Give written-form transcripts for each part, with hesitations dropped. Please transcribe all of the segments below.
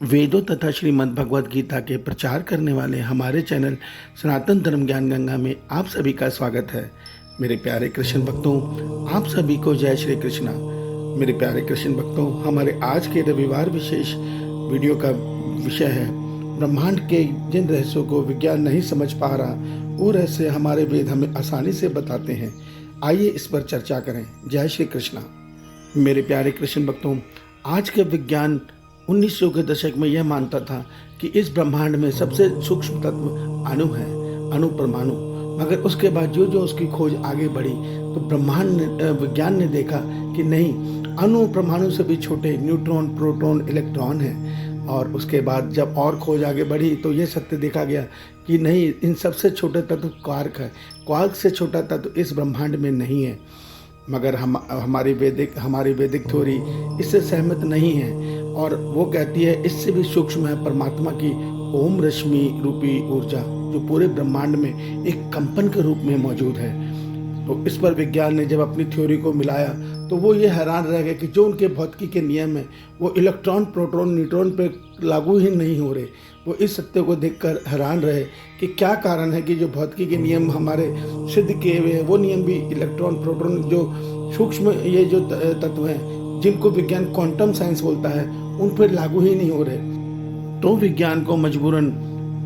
वेदों तथा श्रीमद् भगवद गीता के प्रचार करने वाले हमारे चैनल सनातन धर्म ज्ञान गंगा में आप सभी का स्वागत है। मेरे प्यारे कृष्ण भक्तों, आप सभी को जय श्री कृष्णा। मेरे प्यारे कृष्ण भक्तों, हमारे आज के रविवार विशेष वीडियो का विषय है ब्रह्मांड के जिन रहस्यों को विज्ञान नहीं समझ पा रहा, वो रहस्य हमारे वेद हमें आसानी से बताते हैं। आइए इस पर चर्चा करें। जय श्री कृष्णा। मेरे प्यारे कृष्ण भक्तों, आज के विज्ञान 1900 के दशक में यह मानता था कि इस ब्रह्मांड में सबसे सूक्ष्म तत्व अणु है, अणु परमाणु। मगर उसके बाद जो जो उसकी खोज आगे बढ़ी तो विज्ञान ने देखा कि नहीं, अणु परमाणु से भी छोटे न्यूट्रॉन, प्रोटॉन, इलेक्ट्रॉन हैं। और उसके बाद जब और खोज आगे बढ़ी तो ये सत्य देखा गया कि नहीं, इन सबसे छोटे तत्व क्वार्क है। क्वार्क से छोटा तत्व इस ब्रह्मांड में नहीं है। मगर हमारी वैदिक थ्योरी इससे सहमत नहीं है और वो कहती है इससे भी सूक्ष्म है परमात्मा की ओम रश्मि रूपी ऊर्जा, जो पूरे ब्रह्मांड में एक कंपन के रूप में मौजूद है। तो इस पर विज्ञान ने जब अपनी थ्योरी को मिलाया तो वो ये हैरान रह गए कि जो उनके भौतिकी के नियम हैं वो इलेक्ट्रॉन, प्रोटॉन, न्यूट्रॉन पे लागू ही नहीं हो रहे। वो इस सत्य को देखकर हैरान रहे कि क्या कारण है कि जो भौतिकी के नियम हमारे सिद्ध किए हुए हैं वो नियम भी इलेक्ट्रॉन, प्रोटॉन, जो सूक्ष्म ये जो तत्व हैं जिनको विज्ञान क्वांटम साइंस बोलता है, उन पर लागू ही नहीं हो रहे। तो विज्ञान को मजबूरन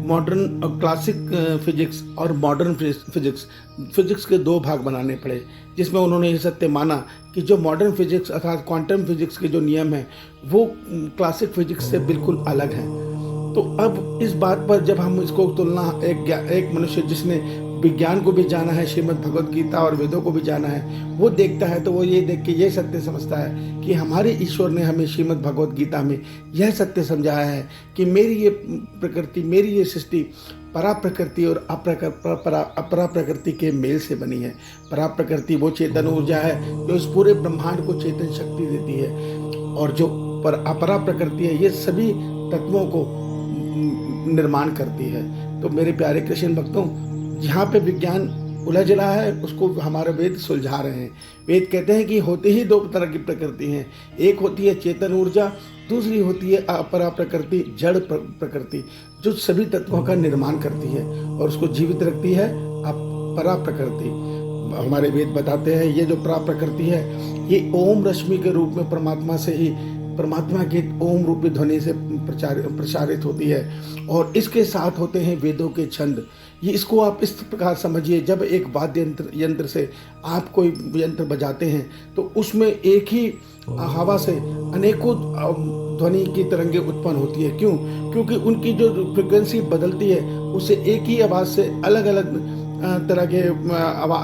मॉडर्न और क्लासिक फिजिक्स और मॉडर्न फिजिक्स के दो भाग बनाने पड़े, जिसमें उन्होंने ये सत्य माना कि जो मॉडर्न फिजिक्स अर्थात क्वांटम फिजिक्स के जो नियम हैं वो क्लासिक फिजिक्स से बिल्कुल अलग हैं। तो अब इस बात पर जब हम इसको तुलना एक मनुष्य जिसने विज्ञान को भी जाना है, श्रीमद् भगवद गीता और वेदों को भी जाना है, वो देखता है तो वो ये देख के ये सत्य समझता है कि हमारे ईश्वर ने हमें श्रीमद् भगवद गीता में यह सत्य समझाया है कि मेरी ये प्रकृति, मेरी ये सृष्टि परा प्रकृति और अपरा प्रकृति के मेल से बनी है। परा प्रकृति वो चेतन ऊर्जा है जो इस पूरे ब्रह्मांड को चेतन शक्ति देती है, और जो अपरा प्रकृति है ये सभी तत्वों को निर्माण करती है। तो मेरे प्यारे कृष्ण भक्तों, जहाँ पे विज्ञान उलझ रहा है उसको हमारे वेद सुलझा रहे हैं। वेद कहते हैं कि होती ही दो तरह की प्रकृति हैं, एक होती है चेतन ऊर्जा, दूसरी होती है अपरा प्रकृति, जड़ प्रकृति, जो सभी तत्वों का निर्माण करती है और उसको जीवित रखती है अपरा प्रकृति। हमारे वेद बताते हैं ये जो परा प्रकृति है ये ओम रश्मि के रूप में परमात्मा से ही, परमात्मा के ओम रूपी ध्वनि से प्रसारित होती है। और इसके साथ होते हैं वेदों के छंद। ये इसको आप इस प्रकार समझिए, जब एक वाद्य यंत्र से आप कोई यंत्र बजाते हैं तो उसमें एक ही हवा से अनेकों ध्वनि की तरंगें उत्पन्न होती है। क्यों? क्योंकि उनकी जो फ्रिक्वेंसी बदलती है उससे एक ही आवाज़ से अलग अलग तरह के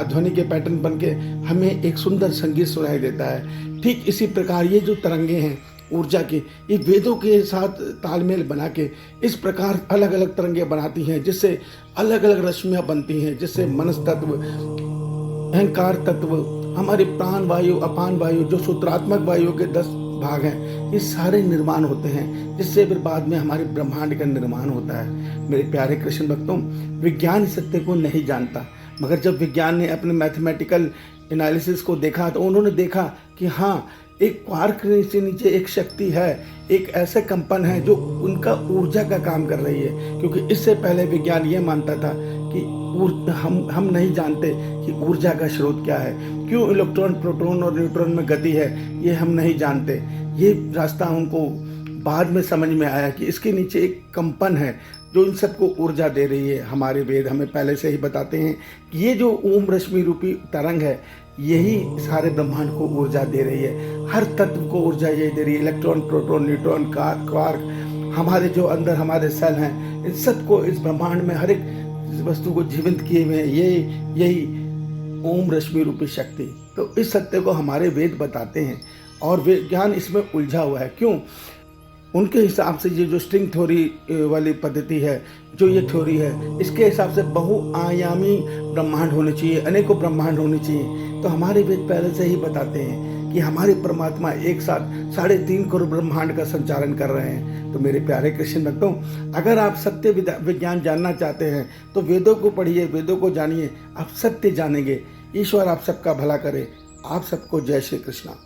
ध्वनि के पैटर्न बन के हमें एक सुंदर संगीत सुनाई देता है। ठीक इसी प्रकार ये जो तरंगे हैं ऊर्जा की, ये वेदों के साथ तालमेल बना के इस प्रकार अलग अलग तरंगे बनाती हैं, जिससे अलग अलग रश्मियाँ बनती हैं, जिससे मनस तत्व, अहंकार तत्व, हमारे प्राण वायु, अपान वायु, जो सूत्रात्मक वायु के 10 भाग हैं, ये सारे निर्माण होते हैं, जिससे फिर बाद में हमारे ब्रह्मांड का निर्माण होता है। मेरे प्यारे कृष्ण भक्तों, विज्ञान इस सत्य को नहीं जानता, मगर जब विज्ञान ने अपने मैथमेटिकल एनालिसिस को देखा तो उन्होंने देखा कि हाँ, एक क्वार्क से नीचे एक शक्ति है, एक ऐसे कंपन है जो उनका ऊर्जा का काम कर रही है। क्योंकि इससे पहले विज्ञान ये मानता था कि हम नहीं जानते कि ऊर्जा का स्रोत क्या है, क्यों इलेक्ट्रॉन, प्रोटॉन और न्यूट्रॉन में गति है, ये हम नहीं जानते। ये रास्ता उनको बाद में समझ में आया कि इसके नीचे एक कंपन है जो इन सबको ऊर्जा दे रही है। हमारे वेद हमें पहले से ही बताते हैं कि ये जो ओम रश्मि रूपी तरंग है यही सारे ब्रह्मांड को ऊर्जा दे रही है। हर तत्व को ऊर्जा यही दे रही है। इलेक्ट्रॉन, प्रोटॉन, न्यूट्रॉन, क्वार्क, हमारे जो अंदर हमारे सेल हैं, इन सबको, इस ब्रह्मांड में हर एक वस्तु को जीवंत किए हुए हैं यही ओम रश्मि रूपी शक्ति। तो इस सत्य को हमारे वेद बताते हैं और विज्ञान इसमें उलझा हुआ है। क्यों? उनके हिसाब से ये जो स्ट्रिंग थ्योरी वाली पद्धति है, जो ये थ्योरी है, इसके हिसाब से बहुआयामी ब्रह्मांड होने चाहिए, अनेकों ब्रह्मांड होने चाहिए। तो हमारे वेद पहले से ही बताते हैं कि हमारे परमात्मा एक साथ 3.5 करोड़ ब्रह्मांड का संचालन कर रहे हैं। तो मेरे प्यारे कृष्ण भक्तों, अगर आप सत्य विज्ञान जानना चाहते हैं तो वेदों को पढ़िए, वेदों को जानिए, आप सत्य जानेंगे। ईश्वर आप सबका भला करे। आप सबको जय श्री कृष्णा।